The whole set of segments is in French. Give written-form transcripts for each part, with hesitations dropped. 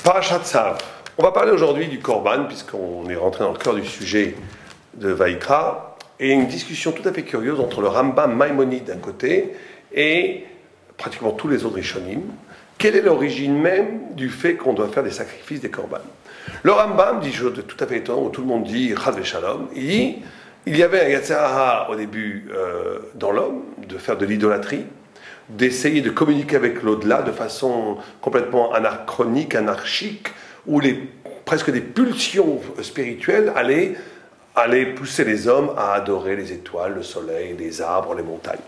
Parashat Tzav. On va parler aujourd'hui du Korban, puisqu'on est rentré dans le cœur du sujet de Vaïkra, et une discussion tout à fait curieuse entre le Rambam Maïmonide d'un côté et pratiquement tous les autres Rishonim. Quelle est l'origine même du fait qu'on doit faire des sacrifices des Korban? Le Rambam dit chose de tout à fait étonnant, où tout le monde dit Chad Veshalom. Il dit il y avait un Yetzer Hara au début dans l'homme, de faire de l'idolâtrie, d'essayer de communiquer avec l'au-delà de façon complètement anachronique, anarchique, où presque des pulsions spirituelles allaient pousser les hommes à adorer les étoiles, le soleil, les arbres, les montagnes.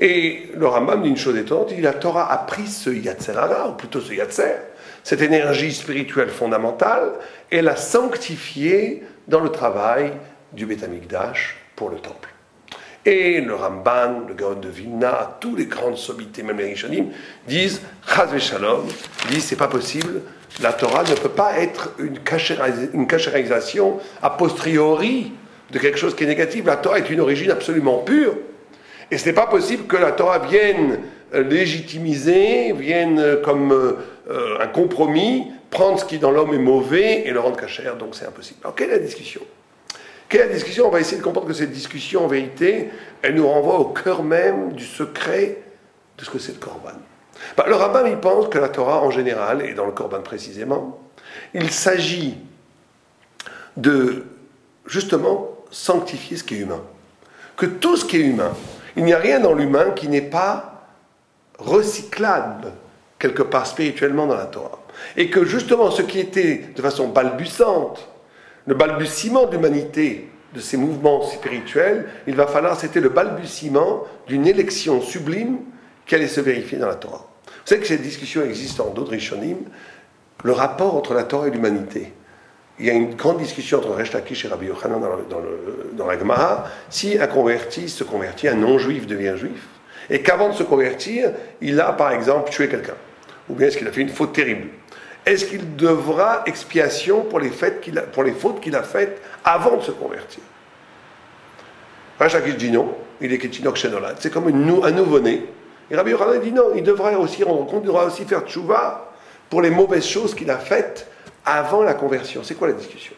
Et le Rambam dit une chose étonnante, il dit la Torah a pris ce Yetzer Hara, ou plutôt ce Yetzer, cette énergie spirituelle fondamentale, et l'a sanctifiée dans le travail du Beth Amikdash pour le temple. Et le Ramban, le Gaon de Vilna, tous les grandes sommités, même les Rishonim, disent Chaz Veshalom, disent c'est pas possible, la Torah ne peut pas être une cachérisation a posteriori de quelque chose qui est négatif. La Torah est une origine absolument pure, et ce n'est pas possible que la Torah vienne légitimiser, vienne comme un compromis, prendre ce qui dans l'homme est mauvais et le rendre cachère, donc c'est impossible. Alors quelle est la discussion? Quelle est la discussion? On va essayer de comprendre que cette discussion, en vérité, elle nous renvoie au cœur même du secret de ce que c'est le Korban. Le Rambam, il pense que la Torah, en général, et dans le Korban précisément, il s'agit de, justement, sanctifier ce qui est humain. Que tout ce qui est humain, il n'y a rien dans l'humain qui n'est pas recyclable, quelque part spirituellement dans la Torah. Et que, justement, ce qui était de façon balbutiante, le balbutiement de l'humanité, de ces mouvements spirituels, il va falloir, c'était le balbutiement d'une élection sublime qui allait se vérifier dans la Torah. Vous savez que cette discussion existe dans d'autres Rishonim, le rapport entre la Torah et l'humanité. Il y a une grande discussion entre Resh Lakish et Rabbi Yochanan dans la Gemara, si un converti se convertit, un non-juif devient juif, et qu'avant de se convertir, il a par exemple tué quelqu'un, ou bien est-ce qu'il a fait une faute terrible. Est-ce qu'il devra expiation pour les fautes qu'il a faites avant de se convertir? Resh Lakish dit non, il est Ketinok Shenolad, c'est comme un nouveau-né. Et Rabbi Yochanan dit non, il devrait aussi rendre compte, il devra aussi faire tchouva pour les mauvaises choses qu'il a faites avant la conversion. C'est quoi la discussion?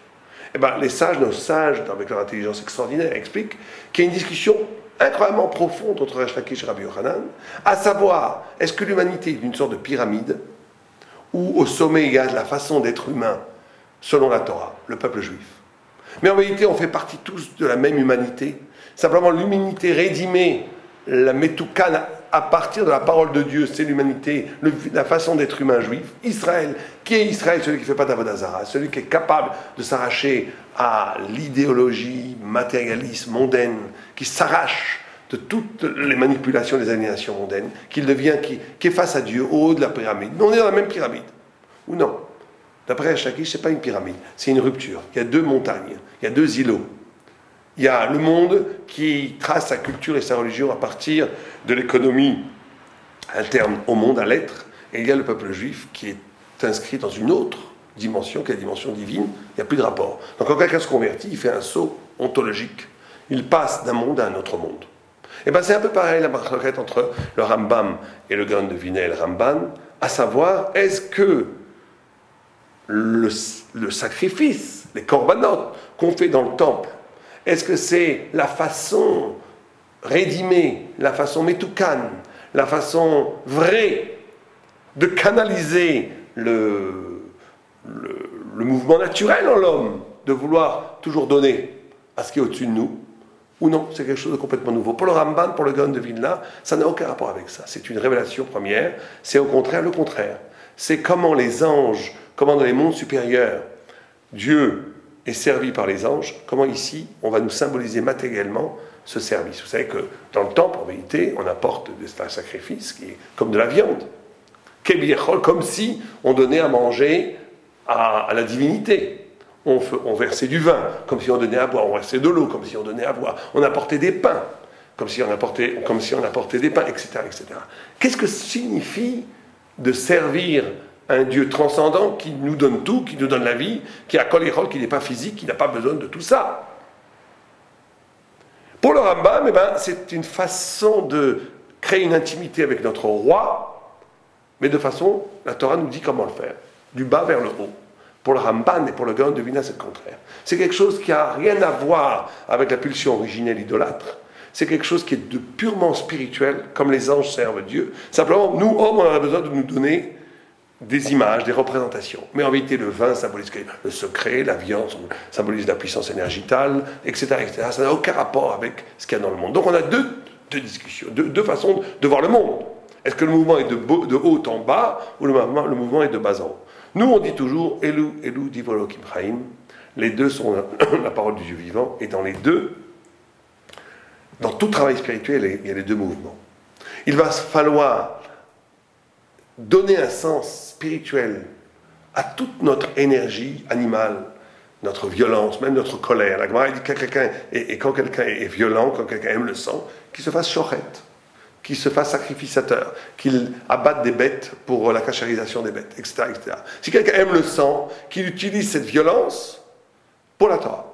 Eh bien, nos sages, avec leur intelligence extraordinaire, expliquent qu'il y a une discussion incroyablement profonde entre Resh Lakish et Rabbi Yochanan, à savoir, est-ce que l'humanité est une sorte de pyramide, où au sommet il y a la façon d'être humain, selon la Torah, le peuple juif. Mais en vérité, on fait partie tous de la même humanité. Simplement, l'humanité rédimée, la Metoukan, à partir de la parole de Dieu, c'est l'humanité, la façon d'être humain juif. Israël, qui est Israël? Celui qui ne fait pas d'Avodah Zarah, celui qui est capable de s'arracher à l'idéologie matérialiste, mondaine, qui s'arrache de toutes les manipulations, les alienations mondaines, qui est face à Dieu, au haut de la pyramide. Mais on est dans la même pyramide. Ou non? D'après Resh Lakish, ce n'est pas une pyramide, c'est une rupture. Il y a deux montagnes, il y a deux îlots. Il y a le monde qui trace sa culture et sa religion à partir de l'économie interne au monde, à l'être, et il y a le peuple juif qui est inscrit dans une autre dimension, qui est la dimension divine, il n'y a plus de rapport. Donc quand quelqu'un se convertit, il fait un saut ontologique. Il passe d'un monde à un autre monde. Et bien c'est un peu pareil la marquette entre le Rambam et le Gaon de Vilna et le Ramban, à savoir, est-ce que le sacrifice, les korbanot qu'on fait dans le temple, est-ce que c'est la façon rédimée, la façon metoukan, la façon vraie de canaliser le mouvement naturel en l'homme, de vouloir toujours donner à ce qui est au-dessus de nous, ou non, c'est quelque chose de complètement nouveau. Pour le Ramban, pour le Gaon de Vilna, ça n'a aucun rapport avec ça. C'est une révélation première, c'est au contraire le contraire. C'est comment les anges, comment dans les mondes supérieurs, Dieu est servi par les anges, comment ici, on va nous symboliser matériellement ce service. Vous savez que dans le temple, en vérité, on apporte un sacrifice qui est comme de la viande. Comme si on donnait à manger à la divinité. On versait du vin, comme si on donnait à boire. On versait de l'eau, comme si on donnait à boire. On apportait des pains, comme si on apportait des pains, etc., etc. Qu'est-ce que signifie de servir un Dieu transcendant qui nous donne tout, qui nous donne la vie, qui a kol echol, qui n'est pas physique, qui n'a pas besoin de tout ça? Pour le Rambam, c'est une façon de créer une intimité avec notre roi, mais de façon, la Torah nous dit comment le faire. du bas vers le haut. Pour le Ramban et pour le Gaon de Vilna, c'est le contraire. C'est quelque chose qui n'a rien à voir avec la pulsion originelle idolâtre. C'est quelque chose qui est de purement spirituel, comme les anges servent Dieu. Simplement, nous, hommes, on a besoin de nous donner des images, des représentations. Mais en vérité, le vin symbolise le secret, la viande symbolise la puissance énergitale, etc., etc. Ça n'a aucun rapport avec ce qu'il y a dans le monde. Donc on a deux discussions, deux façons de voir le monde. Est-ce que le mouvement est de haut en bas, ou le mouvement est de bas en haut? Nous, on dit toujours « Elou, Elou, Divolo, Kimchaim ». Les deux sont la parole du Dieu vivant, et dans les deux, dans tout travail spirituel, il y a les deux mouvements. Il va falloir donner un sens spirituel à toute notre énergie animale, notre violence, même notre colère. La Gemara dit que quand quelqu'un est violent, quand quelqu'un aime le sang, qu'il se fasse shochet, qu'il se fasse sacrificateur, qu'il abatte des bêtes pour la cachérisation des bêtes, etc., etc. Si quelqu'un aime le sang, qu'il utilise cette violence pour la Torah.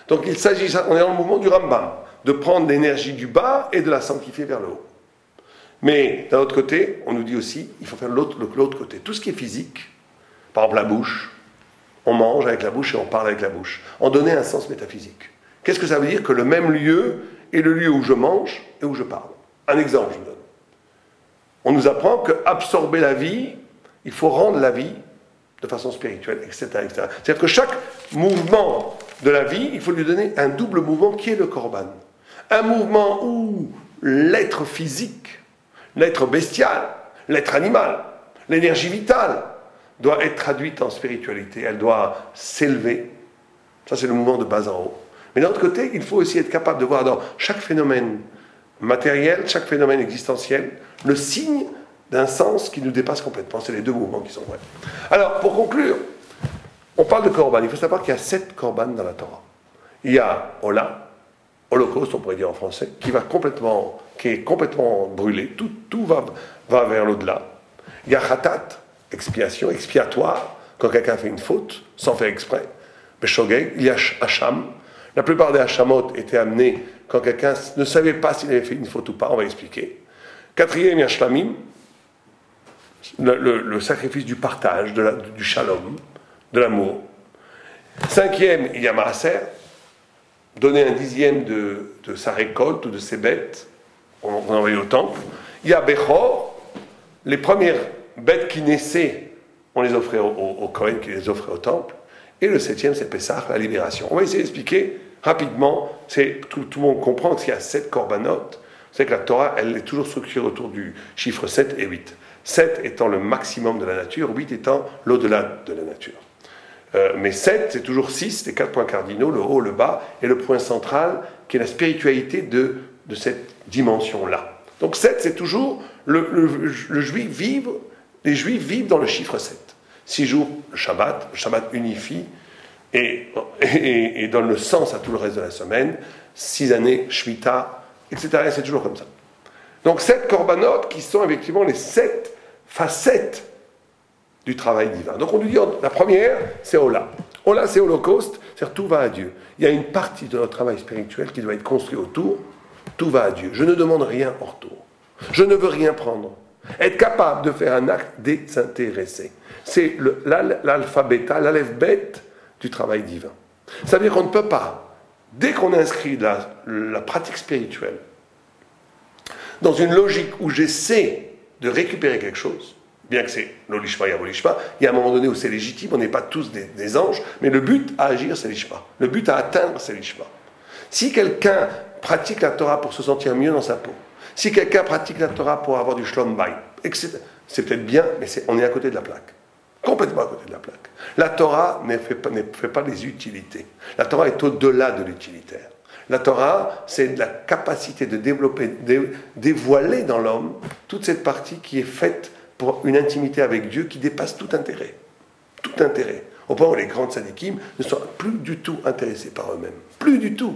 Donc il s'agit, on est dans le mouvement du Rambam, de prendre l'énergie du bas et de la sanctifier vers le haut. Mais d'un autre côté, on nous dit aussi, il faut faire l'autre côté. Tout ce qui est physique, par exemple la bouche, on mange avec la bouche et on parle avec la bouche. En donner un sens métaphysique. Qu'est-ce que ça veut dire que le même lieu est le lieu où je mange et où je parle? Un exemple, je vous donne. On nous apprend qu'absorber la vie, il faut rendre la vie de façon spirituelle, etc., etc. C'est-à-dire que chaque mouvement de la vie, il faut lui donner un double mouvement qui est le korban. Un mouvement où l'être physique, l'être bestial, l'être animal, l'énergie vitale doit être traduite en spiritualité, elle doit s'élever. Ça, c'est le mouvement de bas en haut. Mais d'un autre côté, il faut aussi être capable de voir dans chaque phénomène matériel, chaque phénomène existentiel, le signe d'un sens qui nous dépasse complètement. C'est les deux mouvements qui sont vrais. Alors, pour conclure, on parle de korban. Il faut savoir qu'il y a 7 korban dans la Torah. Il y a Ola, Holocauste, on pourrait dire en français, qui est complètement brûlé. Tout va vers l'au-delà. Il y a Khatat, expiation, expiatoire, quand quelqu'un fait une faute, sans faire exprès. Beshogeg, il y a Hacham. La plupart des Hachamot étaient amenés quand quelqu'un ne savait pas s'il avait fait une faute ou pas, on va expliquer. 4e, il y a Shlamim, le sacrifice du partage, du shalom, de l'amour. 5e, il y a Maaser, donner un 10e de sa récolte ou de ses bêtes, on envoyait au temple. Il y a Bechor, les premières bêtes qui naissaient, on les offrait au Kohen qui les offrait au temple. Et le 7e, c'est Pessah, la libération. On va essayer d'expliquer rapidement. Tout le monde comprend qu'il y a 7 corbanotes. C'est que la Torah, elle est toujours structurée autour du chiffre 7 et 8. 7 étant le maximum de la nature, 8 étant l'au-delà de la nature. Mais 7, c'est toujours 6, les 4 points cardinaux, le haut, le bas, et le point central, qui est la spiritualité de cette dimension-là. Donc 7, c'est toujours les Juifs vivent dans le chiffre 7. 6 jours, le Shabbat unifie et donne le sens à tout le reste de la semaine. 6 années, Shemitah, etc. Et c'est toujours comme ça. Donc 7 corbanotes qui sont effectivement les 7 facettes du travail divin. Donc on nous dit, la première, c'est Ola. Ola, c'est Holocauste, c'est-à-dire tout va à Dieu. Il y a une partie de notre travail spirituel qui doit être construit autour, tout va à Dieu. Je ne demande rien en retour. Je ne veux rien prendre. Être capable de faire un acte désintéressé. C'est l'alphabet, l'alphabet du travail divin. Ça veut dire qu'on ne peut pas, dès qu'on inscrit la pratique spirituelle dans une logique où j'essaie de récupérer quelque chose, bien que c'est l'olishma et avolishma, il y a un moment donné où c'est légitime, on n'est pas tous des anges, mais le but à agir, c'est l'ishma. Le but à atteindre, c'est l'ishma. Si quelqu'un pratique la Torah pour se sentir mieux dans sa peau, si quelqu'un pratique la Torah pour avoir du shlom bayit, etc., c'est peut-être bien, mais on est à côté de la plaque. Complètement à côté de la plaque. La Torah ne fait pas les utilités. La Torah est au-delà de l'utilitaire. La Torah, c'est la capacité de développer, dévoiler dans l'homme toute cette partie qui est faite pour une intimité avec Dieu qui dépasse tout intérêt. Tout intérêt. Au point où les grands tzadikim ne sont plus du tout intéressés par eux-mêmes. Plus du tout.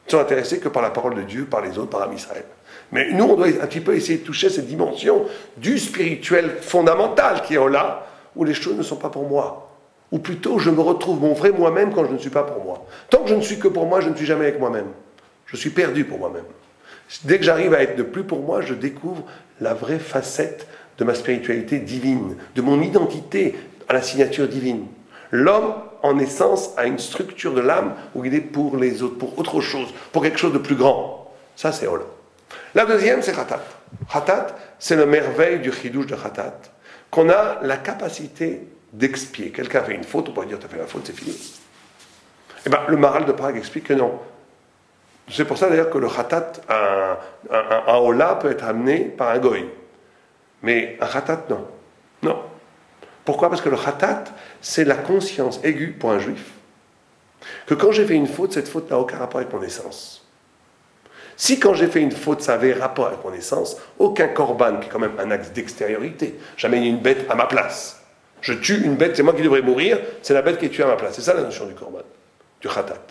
Ils sont intéressés que par la parole de Dieu, par les autres, par Am Israël. Mais nous, on doit un petit peu essayer de toucher cette dimension du spirituel fondamental qui est là, où les choses ne sont pas pour moi. Ou plutôt, je me retrouve mon vrai moi-même quand je ne suis pas pour moi. Tant que je ne suis que pour moi, je ne suis jamais avec moi-même. Je suis perdu pour moi-même. Dès que j'arrive à être de plus pour moi, je découvre la vraie facette de ma spiritualité divine, de mon identité à la signature divine. L'homme, en essence, a une structure de l'âme où il est pour les autres, pour autre chose, pour quelque chose de plus grand. Ça, c'est Olam. La deuxième, c'est Khatat. Khatat, c'est le merveille du chidouche de Khatat, qu'on a la capacité d'expier. Quelqu'un fait une faute, on pourrait dire, tu as fait la faute, c'est fini. Eh bien, le Maharal de Prague explique que non. C'est pour ça d'ailleurs que le Khatat, un Ola peut être amené par un goy. Mais un Khatat, non. Non. Pourquoi? Parce que le Khatat, c'est la conscience aiguë pour un juif. Que quand j'ai fait une faute, cette faute n'a aucun rapport avec mon essence. Si quand j'ai fait une faute, ça avait rapport avec mon essence, aucun korban, qui est quand même un axe d'extériorité, j'amène une bête à ma place. Je tue une bête, c'est moi qui devrais mourir, c'est la bête qui est tuée à ma place. C'est ça la notion du korban, du Khatat.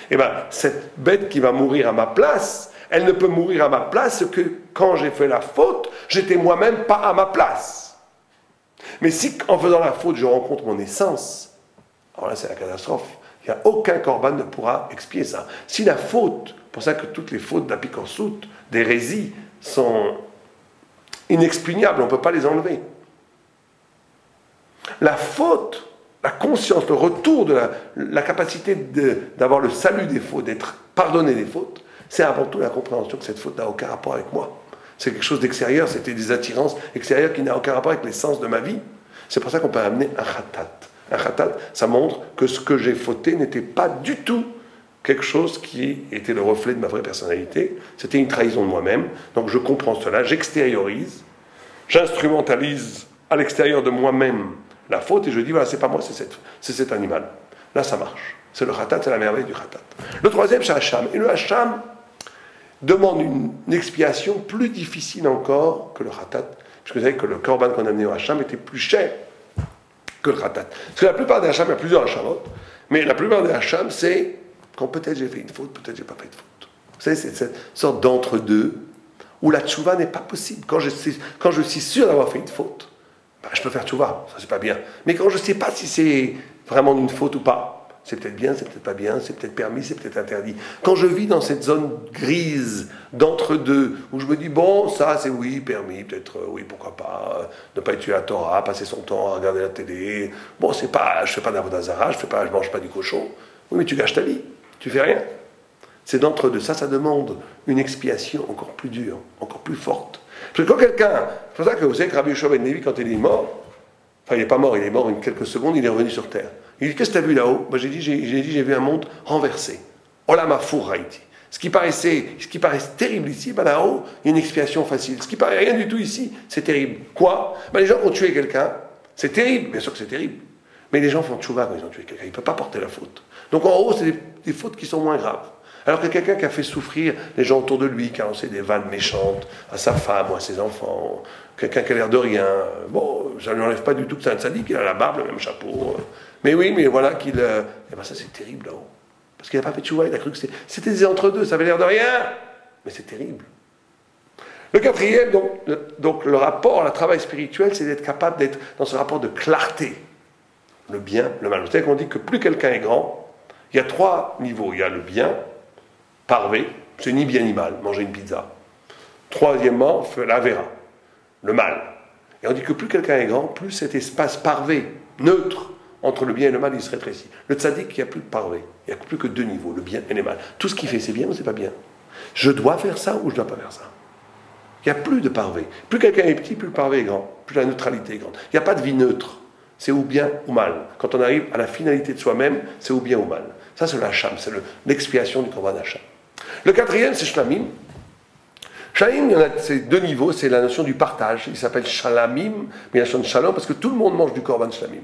Eh bien, cette bête qui va mourir à ma place, elle ne peut mourir à ma place que quand j'ai fait la faute, j'étais moi-même pas à ma place. Mais si, en faisant la faute, je rencontre mon essence, alors là, c'est la catastrophe. Il n'y a aucun korban ne pourra expier ça. Si la faute, c'est pour ça que toutes les fautes d'apikorsut, d'hérésie, sont inexpugnables, on ne peut pas les enlever. La faute, la conscience, le retour de la capacité d'avoir le salut des fautes, d'être pardonné des fautes, c'est avant tout la compréhension que cette faute n'a aucun rapport avec moi. C'est quelque chose d'extérieur, c'était des attirances extérieures qui n'a aucun rapport avec l'essence de ma vie. C'est pour ça qu'on peut amener un khatat. Un khatat, ça montre que ce que j'ai fauté n'était pas du tout quelque chose qui était le reflet de ma vraie personnalité. C'était une trahison de moi-même. Donc je comprends cela, j'extériorise, j'instrumentalise à l'extérieur de moi-même la faute et je dis, voilà, c'est pas moi, c'est cet animal. Là, ça marche. C'est le khatat, c'est la merveille du khatat. Le troisième, c'est Hacham. Et le Hacham demande une expiation plus difficile encore que le khatat. Parce que vous savez que le korban qu'on a amené au Hacham était plus cher que le khatat. Parce que la plupart des Hacham, il y a plusieurs Hachamot, mais la plupart des Hacham, c'est quand peut-être j'ai fait une faute, peut-être j'ai pas fait de faute. Vous savez, c'est cette sorte d'entre-deux où la tchouva n'est pas possible. Quand je suis sûr d'avoir fait une faute, ben, je peux faire tchouva, ça c'est pas bien. Mais quand je ne sais pas si c'est vraiment une faute ou pas, c'est peut-être bien, c'est peut-être pas bien, c'est peut-être permis, c'est peut-être interdit. Quand je vis dans cette zone grise d'entre-deux, où je me dis, bon, ça c'est oui, permis, peut-être oui, pourquoi pas, ne pas étudier la Torah, passer son temps à regarder la télé, bon, c'est pas, je fais pas d'avodah zara, je mange pas du cochon. Oui, mais tu gâches ta vie, tu fais rien. C'est d'entre-deux. Ça demande une expiation encore plus dure, encore plus forte. Parce que quand quelqu'un, c'est pour ça que vous savez que Rabbi Yoshua ben Levi, quand il est mort, enfin il n'est pas mort, il est mort en quelques secondes, il est revenu sur terre. Il dit, qu'est-ce que tu as vu là-haut? Ben, j'ai vu un monde renversé. Olam hafur haïti. Ce qui paraissait terrible ici, ben là-haut, il y a une expiation facile. Ce qui paraît rien du tout ici, c'est terrible. Quoi? Ben, les gens qui ont tué quelqu'un, c'est terrible, bien sûr que c'est terrible. Mais les gens font tchouva quand ils ont tué quelqu'un, ils ne peuvent pas porter la faute. Donc en haut, c'est des fautes qui sont moins graves. Alors que quelqu'un qui a fait souffrir les gens autour de lui, qui a lancé des vannes méchantes à sa femme ou à ses enfants, quelqu'un qui a l'air de rien, bon, ça ne lui enlève pas du tout que c'est un sadique, il a la barbe, le même chapeau. Mais oui, mais voilà qu'il... Eh ben ça c'est terrible là-haut. Parce qu'il n'a pas fait tchouva, il a cru que c'était des entre-deux, ça avait l'air de rien. Mais c'est terrible. Le quatrième, donc le rapport, le travail spirituel, c'est d'être capable d'être dans ce rapport de clarté. Le bien, le mal. Vous savez qu'on dit que plus quelqu'un est grand, il y a trois niveaux. Il y a le bien, parvé, c'est ni bien ni mal, manger une pizza. Troisièmement, la vera, le mal. Et on dit que plus quelqu'un est grand, plus cet espace parvé, neutre, entre le bien et le mal, il se rétrécit. Le tzaddik, il n'y a plus de parvé. Il n'y a plus que deux niveaux, le bien et le mal. Tout ce qu'il fait, c'est bien ou c'est pas bien? Je dois faire ça ou je ne dois pas faire ça? Il n'y a plus de parvé. Plus quelqu'un est petit, plus le parvé est grand. Plus la neutralité est grande. Il n'y a pas de vie neutre. C'est ou bien ou mal. Quand on arrive à la finalité de soi-même, c'est ou bien ou mal. Ça, c'est le hacham, c'est l'expiation du korban hacham. Le quatrième, c'est shlamim. Shlamim, il y en a ces deux niveaux, c'est la notion du partage. Il s'appelle shalamim, mais il y a la notion de shalom, parce que tout le monde mange du korban shlamim.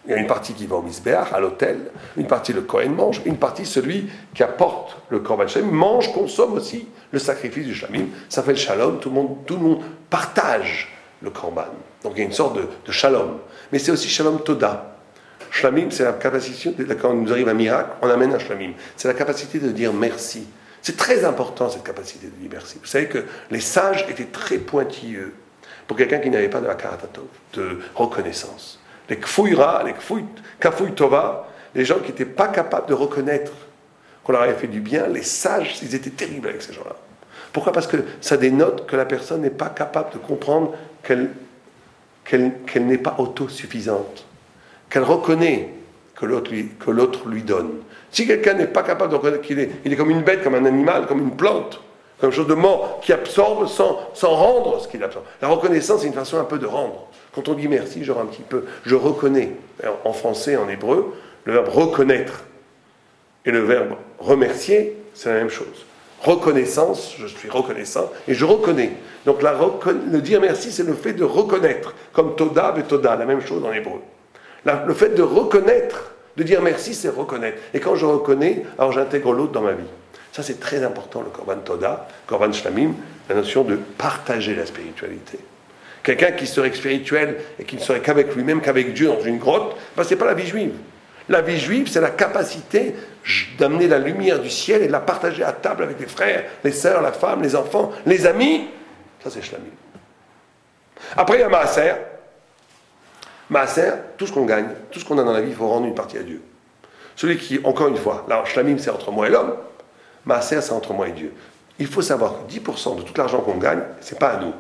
Il y a une partie qui va au misbeach, à l'autel, une partie le Kohen mange, une partie celui qui apporte le korban shlamim mange, consomme aussi le sacrifice du shlamim. Ça fait le shalom, tout le monde partage le korban. Donc il y a une sorte de shalom. Mais c'est aussi shalom toda. Shlamim, c'est la capacité, quand il nous arrive un miracle, on amène un shlamim. C'est la capacité de dire merci. C'est très important cette capacité de dire merci. Vous savez que les sages étaient très pointilleux pour quelqu'un qui n'avait pas de hakaratov, de reconnaissance. Les kfouira, les kafouy tova, les gens qui n'étaient pas capables de reconnaître qu'on leur avait fait du bien, les sages, ils étaient terribles avec ces gens-là. Pourquoi? Parce que ça dénote que la personne n'est pas capable de comprendre qu'elle n'est pas autosuffisante, qu'elle reconnaît que l'autre lui donne. Si quelqu'un n'est pas capable de reconnaître qu'il est comme une bête, comme un animal, comme une plante, comme chose de mort, qui absorbe sans rendre ce qu'il absorbe. La reconnaissance, c'est une façon un peu de rendre. Quand on dit merci, genre un petit peu, je reconnais. En français, en hébreu, le verbe reconnaître et le verbe remercier, c'est la même chose. Reconnaissance, je suis reconnaissant, et je reconnais. Donc le dire merci, c'est le fait de reconnaître, comme Toda et Toda, la même chose en hébreu. Le fait de reconnaître, de dire merci, c'est reconnaître. Et quand je reconnais, alors j'intègre l'autre dans ma vie. Ça, c'est très important, le Korban Toda, Korban Shlamim, la notion de partager la spiritualité. Quelqu'un qui serait spirituel et qui ne serait qu'avec lui-même, qu'avec Dieu dans une grotte, ben, ce n'est pas la vie juive. La vie juive, c'est la capacité d'amener la lumière du ciel et de la partager à table avec les frères, les sœurs, la femme, les enfants, les amis. Ça, c'est Shlamim. Après, il y a Maaser. Maaser, tout ce qu'on gagne, tout ce qu'on a dans la vie, il faut rendre une partie à Dieu. Celui qui, encore une fois, là, Shlamim, c'est entre moi et l'homme. Maaser, c'est entre moi et Dieu. Il faut savoir que 10% de tout l'argent qu'on gagne, ce n'est pas à nous.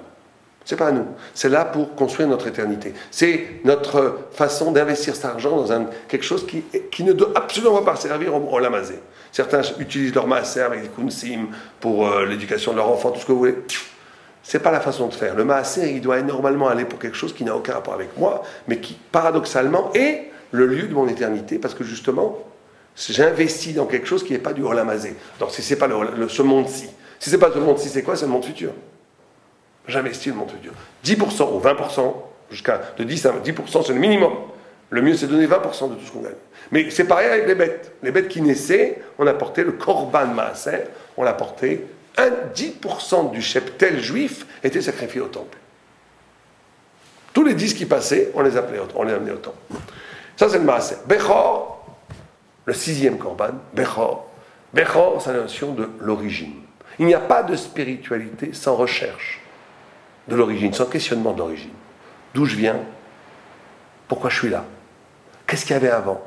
C'est pas à nous. C'est là pour construire notre éternité. C'est notre façon d'investir cet argent dans quelque chose qui ne doit absolument pas servir au lamazé. Certains utilisent leur maaser avec des kunsim pour l'éducation de leur enfant, tout ce que vous voulez. C'est pas la façon de faire. Le maaser, il doit normalement aller pour quelque chose qui n'a aucun rapport avec moi, mais qui, paradoxalement, est le lieu de mon éternité, parce que justement, j'investis dans quelque chose qui n'est pas du olamazé. Donc si c'est pas ce monde-ci. Si c'est pas ce monde-ci, c'est quoi? C'est le monde futur. J'investis le monde futur. 10% ou 20%, jusqu'à de 10 à 10%, c'est le minimum. Le mieux, c'est de donner 20% de tout ce qu'on gagne. Mais c'est pareil avec les bêtes. Les bêtes qui naissaient, on apportait le korban maaser, on l'apportait, 10% du cheptel juif était sacrifié au temple. Tous les 10 qui passaient, on les amenait au temple. Ça, c'est le maaser. Bechor, le 6e korban, Bechor. Bechor, c'est la notion de l'origine. Il n'y a pas de spiritualité sans recherche de l'origine, sans questionnement de l'origine. D'où je viens? Pourquoi je suis là? Qu'est-ce qu'il y avait avant?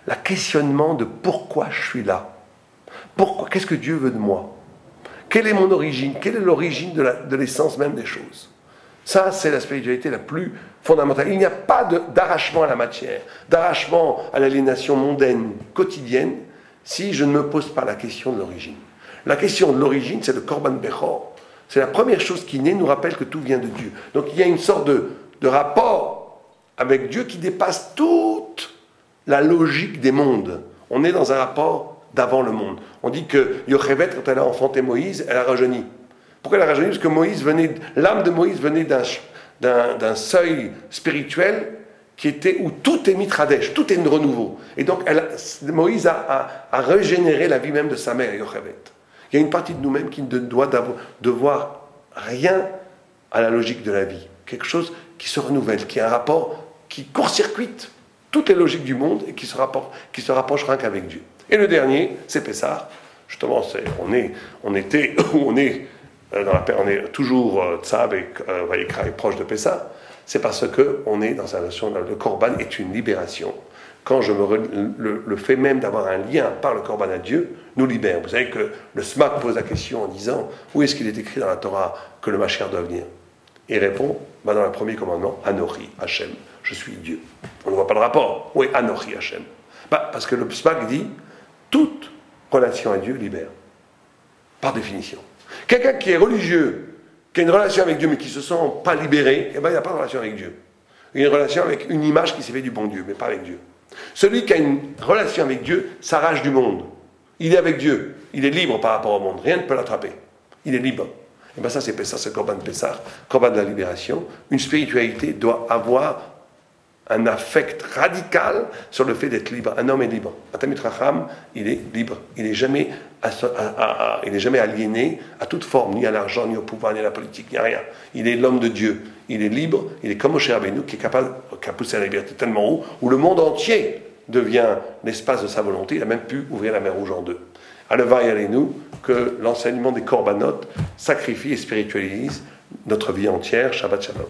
Le questionnement de pourquoi je suis là. Pourquoi? Qu'est-ce que Dieu veut de moi? Quelle est mon origine? Quelle est l'origine de l'essence même des choses? Ça, c'est la spiritualité la plus fondamentale. Il n'y a pas d'arrachement à la matière, d'arrachement à l'aliénation mondaine, quotidienne, si je ne me pose pas la question de l'origine. La question de l'origine, c'est le Korban Bechor. C'est la première chose qui naît, nous rappelle que tout vient de Dieu. Donc il y a une sorte de rapport avec Dieu qui dépasse toute la logique des mondes. On est dans un rapport d'avant le monde. On dit que Yochevet, quand elle a enfanté Moïse, elle a rajeuni. Pourquoi elle a rajeuni? Parce que l'âme de Moïse venait d'un seuil spirituel où tout est mitradesh, tout est de renouveau. Et donc Moïse a régénéré la vie même de sa mère, Yochevet. Il y a une partie de nous-mêmes qui ne doit devoir rien à la logique de la vie. Quelque chose qui se renouvelle, qui a un rapport, qui court-circuite toutes les logiques du monde et qui se rapproche rien qu'avec Dieu. Et le dernier, c'est Pessah. Justement, on est toujours Tzav et Vayikra est proche de Pessah. C'est parce qu'on est dans la notion, le Korban est une libération. Quand le fait même d'avoir un lien par le Korban à Dieu nous libère. Vous savez que le SMAC pose la question en disant où est-ce qu'il est écrit dans la Torah que le Mashiach doit venir? Et il répond dans le premier commandement, Anochi Hashem, je suis Dieu. On ne voit pas le rapport. Où est Anochi Hashem? Parce que le SMAC dit toute relation à Dieu libère, par définition. Quelqu'un qui est religieux, qui a une relation avec Dieu mais qui ne se sent pas libéré, il n'y a pas de relation avec Dieu. Il y a une relation avec une image qui s'est fait du bon Dieu, mais pas avec Dieu. Celui qui a une relation avec Dieu s'arrache du monde. Il est avec Dieu. Il est libre par rapport au monde. Rien ne peut l'attraper. Il est libre. Et bien ça, c'est Pessah, c'est Korban Pessah, Korban de la libération. Une spiritualité doit avoir un affect radical sur le fait d'être libre. Un homme est libre. Un Talmid Chacham, il est libre. Il n'est jamais aliéné à toute forme, ni à l'argent, ni au pouvoir, ni à la politique, ni à rien. Il est l'homme de Dieu. Il est libre. Il est comme Moshe Rabbeinu, qui a poussé la liberté tellement haut, où le monde entier devient l'espace de sa volonté. Il a même pu ouvrir la mer Rouge en deux. Aleva et nous que l'enseignement des Korbanot sacrifie et spiritualise notre vie entière. Shabbat Shalom.